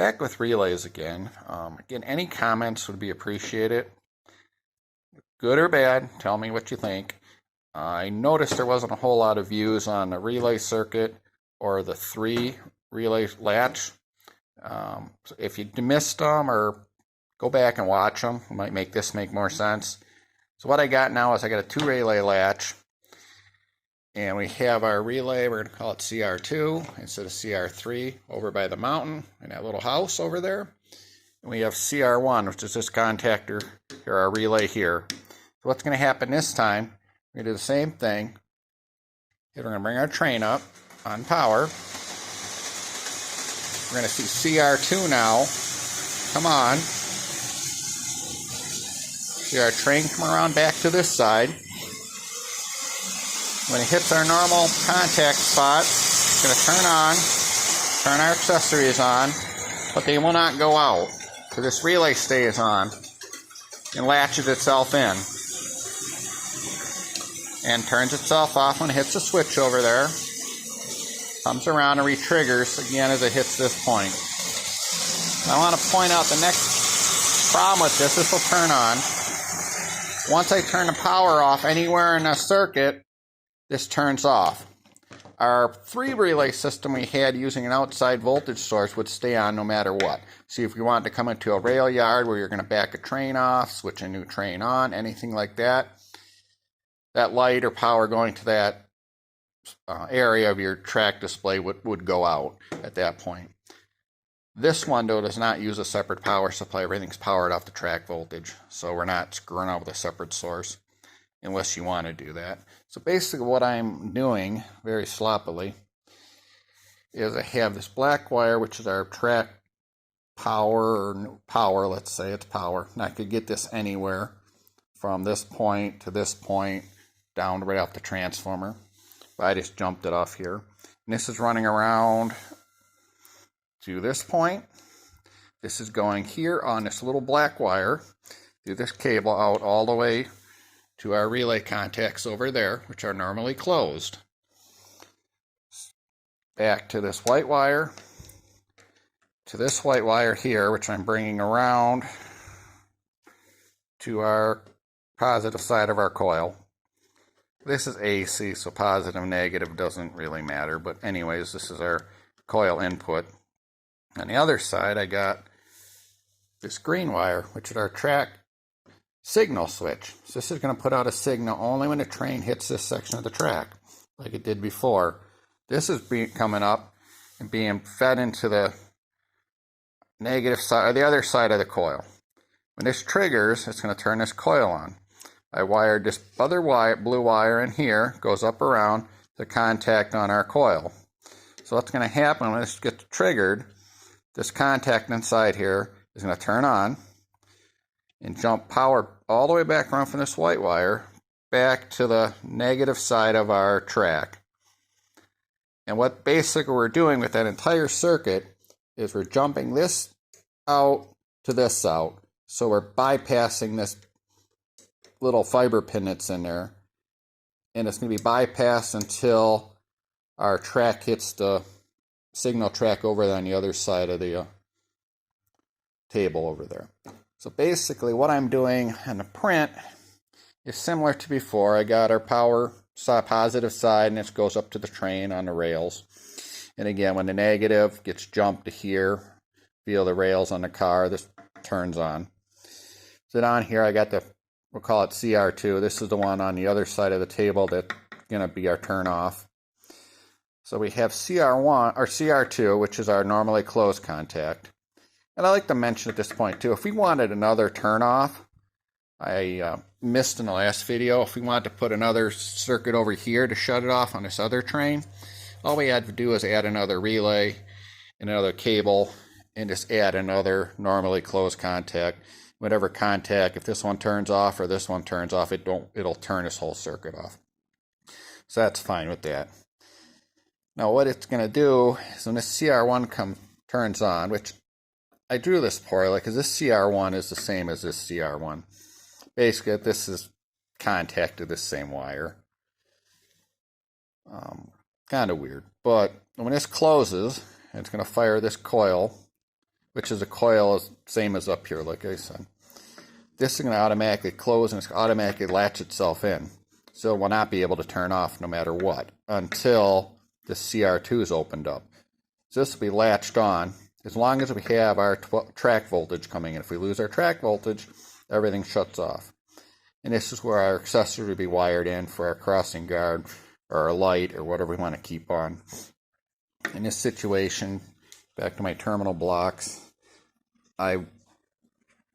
Back with relays again. Again, any comments would be appreciated. Good or bad, tell me what you think. I noticed there wasn't a whole lot of views on the relay circuit or the 3 relay latch. So if you missed them, or go back and watch them, it might make this make more sense. So what I got now is I got a 2 relay latch, and we have our relay, we're going to call it CR2 instead of CR3, over by the mountain in that little house over there. And we have CR1, which is this contactor here, our relay here. So what's going to happen this time, we're going to do the same thing. We're going to bring our train up on power. We're going to see CR2 now. Come on. See our train come around back to this side. When it hits our normal contact spot, it's going to turn our accessories on, but they will not go out. So this relay stays on and latches itself in and turns itself off when it hits the switch over there. Comes around and re-triggers again as it hits this point. I want to point out the next problem with this. This will turn on. Once I turn the power off anywhere in the circuit, this turns off. Our 3 relay system we had using an outside voltage source would stay on no matter what. See, if you wanted to come into a rail yard where you're going to back a train off, switch a new train on, anything like that, that light or power going to that area of your track display would go out at that point. This one, though, does not use a separate power supply. Everything's powered off the track voltage, so we're not screwing out with a separate source unless you want to do that. So basically what I'm doing, very sloppily, is I have this black wire, which is our track power, let's say it's power. And I could get this anywhere from this point to this point, down right off the transformer. But I just jumped it off here. And this is running around to this point. This is going here on this little black wire, through this cable out all the way to our relay contacts over there, which are normally closed. Back to this white wire, to this white wire here, which I'm bringing around to our positive side of our coil. This is AC, so positive, negative doesn't really matter, but anyways, this is our coil input. On the other side, I got this green wire, which is our track signal switch. So this is going to put out a signal only when the train hits this section of the track, like it did before. This is coming up and being fed into the negative side, or the other side of the coil. When this triggers, it's going to turn this coil on. I wired this other wire, blue wire in here, goes up around the contact on our coil. So what's going to happen when this gets triggered, this contact inside here is going to turn on and jump power all the way back around from this white wire back to the negative side of our track. And what basically we're doing with that entire circuit is we're jumping this out to this out. So we're bypassing this little fiber pin that's in there. And it's going to be bypassed until our track hits the signal track over there on the other side of the table over there. So basically what I'm doing on the print is similar to before. I got our power positive side, and this goes up to the train on the rails. And again, when the negative gets jumped to here, feel the rails on the car, this turns on. So down here I got we'll call it CR2. This is the one on the other side of the table that's going to be our turn off. So we have CR1 or CR2, which is our normally closed contact. And I like to mention at this point too, if we wanted another turn off, I missed in the last video, if we wanted to put another circuit over here to shut it off on this other train, all we had to do is add another relay, another cable, and just add another normally closed contact. Whatever contact, if this one turns off or this one turns off, it'll turn this whole circuit off. So that's fine with that. Now what it's going to do is when this CR1 turns on, which I drew this poorly because this CR1 is the same as this CR1. Basically, this is contacted the same wire. Kind of weird. But when this closes, it's going to fire this coil, which is a coil same as up here, like I said. This is going to automatically close and it's going to automatically latch itself in. So it will not be able to turn off no matter what until the CR2 is opened up. So this will be latched on as long as we have our track voltage coming in. If we lose our track voltage, everything shuts off. And this is where our accessory will be wired in for our crossing guard or our light or whatever we want to keep on. In this situation, back to my terminal blocks, I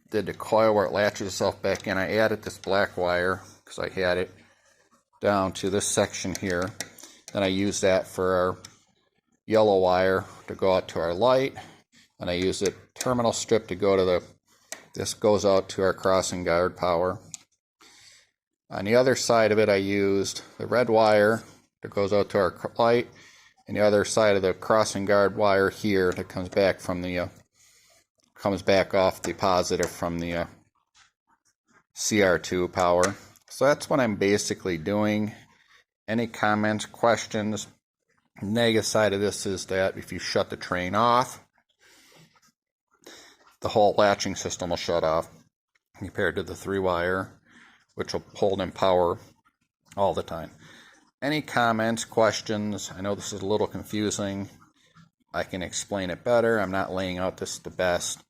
did the coil where it latches itself back in. I added this black wire because I had it down to this section here. Then I used that for our yellow wire to go out to our light. And I used a terminal strip to go to this goes out to our crossing guard power. On the other side of it, I used the red wire that goes out to our light, and the other side of the crossing guard wire here that comes back from the comes back off the positive from the CR2 power. So that's what I'm basically doing. Any comments, questions? Negative side of this is that if you shut the train off, the whole latching system will shut off compared to the 3-wire, which will hold in power all the time. Any comments, questions? I know this is a little confusing. I can explain it better. I'm not laying out this the best.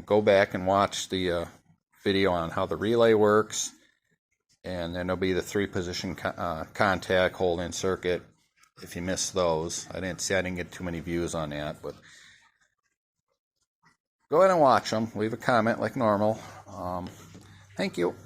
Go back and watch the video on how the relay works, and then there'll be the 3-position contact hold-in circuit if you missed those. I didn't get too many views on that, but go ahead and watch them. Leave a comment like normal. Thank you.